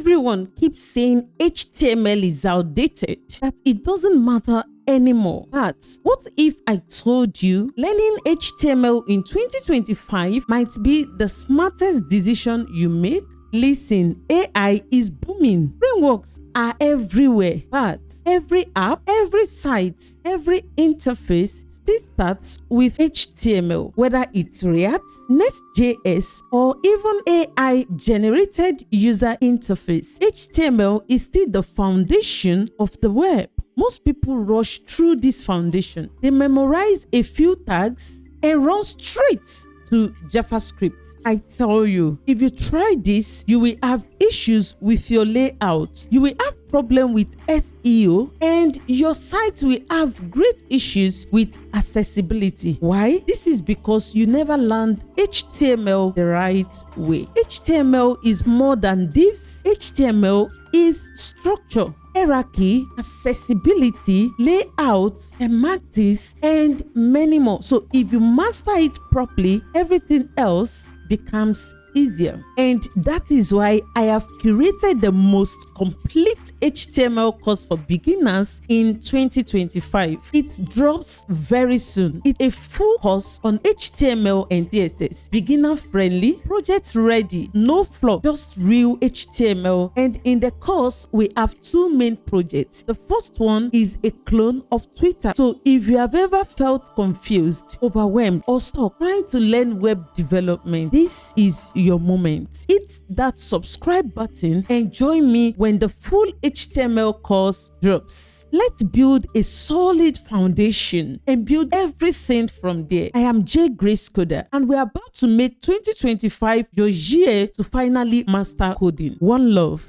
everyone keeps saying HTML is outdated, that it doesn't matter anymore. But what if I told you learning HTML in 2025 might be the smartest decision you make? Listen, AI is booming. Frameworks are everywhere, but every app, every site, every interface still starts with HTML, whether it's React, Next.js, or even AI-generated user interface. HTML is still the foundation of the web. Most people rush through this foundation. They memorize a few tags and run straight to JavaScript. I tell you, if you try this, you will have issues with your layout. You will have problem with SEO, and your site will have great issues with accessibility. Why? This is because you never learned HTML the right way. HTML is more than divs. HTML is structure, hierarchy, accessibility, layout, semantics, and many more. So if you master it properly, everything else becomes easier. And that is why I have curated the most complete HTML course for beginners in 2025. It drops very soon. It's a full course on HTML and CSS. Beginner friendly, project ready, no flaw, just real HTML. And in the course, we have two main projects. The first one is a clone of Twitter. So if you have ever felt confused, overwhelmed, or stuck trying to learn web development, this is your moment. Hit that subscribe button and join me when the full HTML course drops. Let's build a solid foundation and build everything from there. I am J-GraceCoder, and we're about to make 2025 your year to finally master coding. One love.